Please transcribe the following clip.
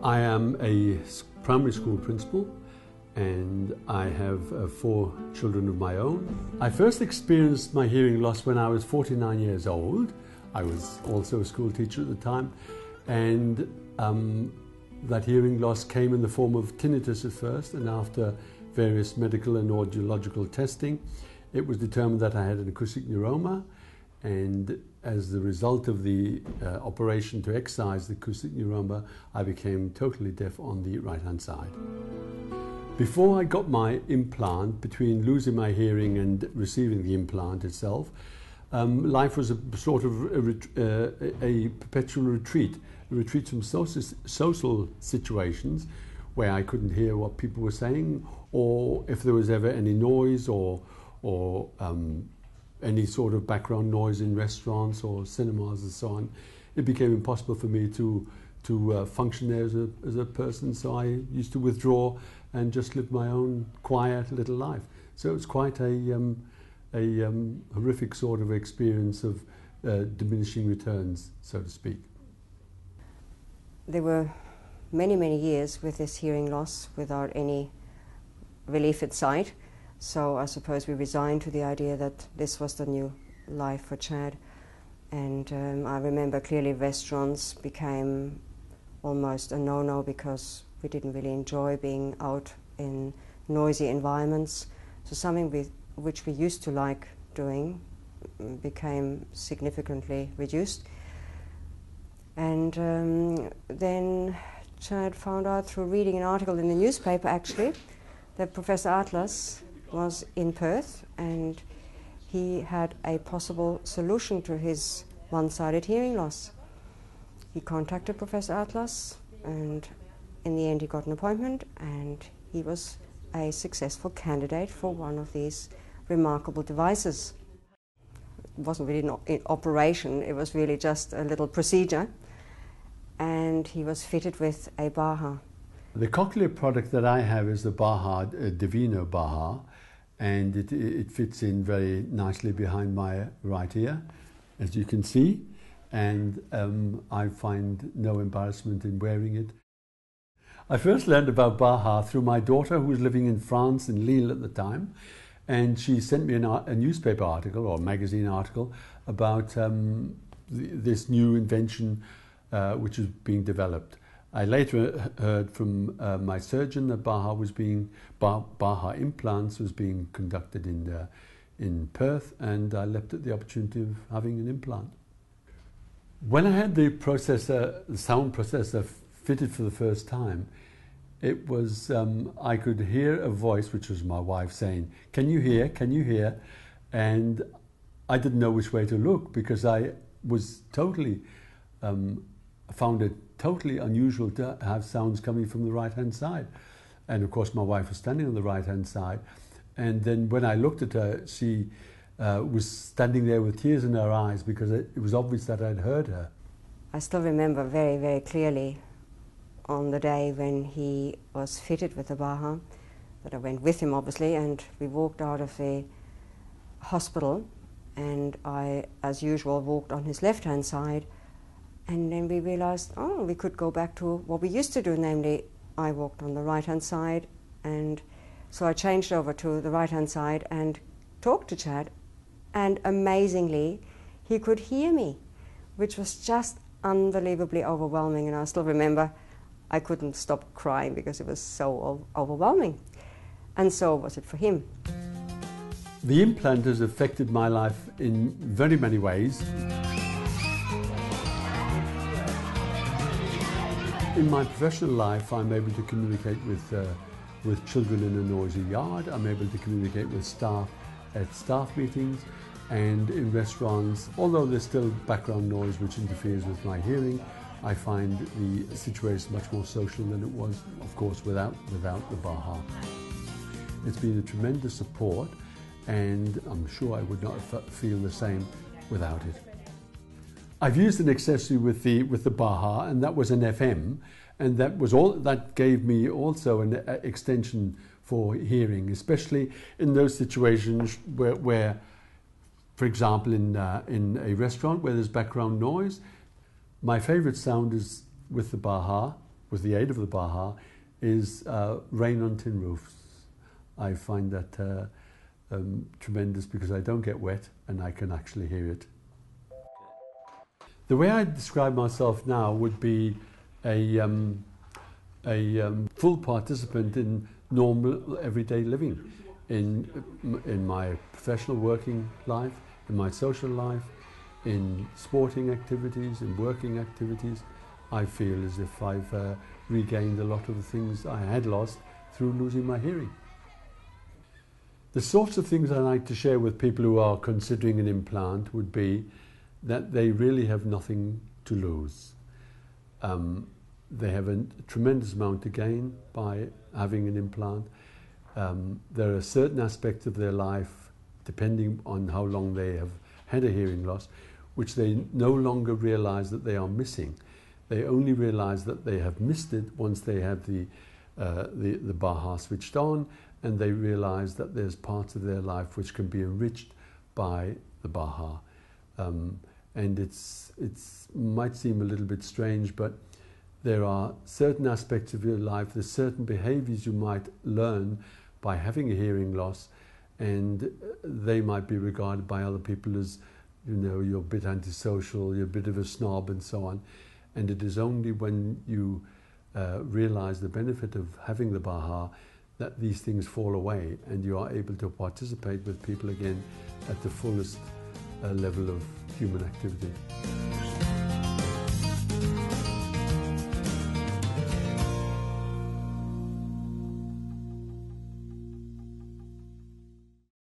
I am a primary school principal and I have 4 children of my own. I first experienced my hearing loss when I was 49 years old. I was also a school teacher at the time, and that hearing loss came in the form of tinnitus at first, and after various medical and audiological testing, it was determined that I had an acoustic neuroma, and as the result of the operation to excise the acoustic neuroma, I became totally deaf on the right-hand side. Before I got my implant, between losing my hearing and receiving the implant itself, life was a sort of a perpetual retreat from social situations where I couldn't hear what people were saying, or if there was ever any noise or any sort of background noise in restaurants or cinemas and so on, it became impossible for me to function there as a person. So I used to withdraw and just live my own quiet little life. So it was quite a horrific sort of experience of diminishing returns, so to speak. There were many years with this hearing loss without any relief in sight. So I suppose we resigned to the idea that this was the new life for Chad. And I remember clearly restaurants became almost a no-no because we didn't really enjoy being out in noisy environments. So something which we used to like doing became significantly reduced. And then Chad found out through reading an article in the newspaper actually that Professor Atlas was in Perth and he had a possible solution to his one-sided hearing loss. He contacted Professor Atlas, and in the end he got an appointment, and he was a successful candidate for one of these remarkable devices. It wasn't really an operation, it was really just a little procedure, and he was fitted with a Baha. The Cochlear product that I have is the Baha, Divino Baha, and it fits in very nicely behind my right ear, as you can see, and I find no embarrassment in wearing it. I first learned about Baha through my daughter, who was living in France, in Lille at the time, and she sent me a newspaper article or magazine article about this new invention which was being developed. I later heard from my surgeon that Baha implants was being conducted in Perth, and I leapt at the opportunity of having an implant. When I had the sound processor fitted for the first time, it was, I could hear a voice, which was my wife, saying, "Can you hear? Can you hear?" And I didn't know which way to look because I was totally, found it totally unusual to have sounds coming from the right-hand side. And of course my wife was standing on the right-hand side. And then when I looked at her, she was standing there with tears in her eyes because it was obvious that I'd heard her. I still remember very clearly on the day when he was fitted with the Baha, that I went with him obviously, and we walked out of the hospital, and I, as usual, walked on his left-hand side, and then we realized, oh, we could go back to what we used to do, namely I walked on the right-hand side, and so I changed over to the right-hand side and talked to Chad, and amazingly he could hear me, which was just unbelievably overwhelming. And I still remember I couldn't stop crying because it was so overwhelming, and so was it for him. The implant has affected my life in very many ways. In my professional life, I'm able to communicate with children in a noisy yard. I'm able to communicate with staff at staff meetings and in restaurants. Although there's still background noise which interferes with my hearing, I find the situation much more social than it was, of course, without the Baha. It's been a tremendous support, and I'm sure I would not feel the same without it. I've used an accessory with the Baha, and that was an FM, and that gave me also an extension for hearing, especially in those situations where for example, in a restaurant where there's background noise. My favorite sound is with the Baha, with the aid of the Baha, is rain on tin roofs. I find that tremendous because I don't get wet and I can actually hear it. The way I describe myself now would be a full participant in normal everyday living, in my professional working life, in my social life, in sporting activities, in working activities. I feel as if I've regained a lot of the things I had lost through losing my hearing. The sorts of things I like to share with people who are considering an implant would be that they really have nothing to lose. They have a tremendous amount to gain by having an implant. There are certain aspects of their life, depending on how long they have had a hearing loss, which they no longer realize that they are missing. They only realize that they have missed it once they have the Baha switched on, and they realize that there's parts of their life which can be enriched by the Baha. And it's might seem a little bit strange, but there are certain aspects of your life, there's certain behaviors you might learn by having a hearing loss, and they might be regarded by other people as, you know, you're a bit antisocial, you're a bit of a snob and so on. And it is only when you realize the benefit of having the Baha that these things fall away and you are able to participate with people again at the fullest level of human activity.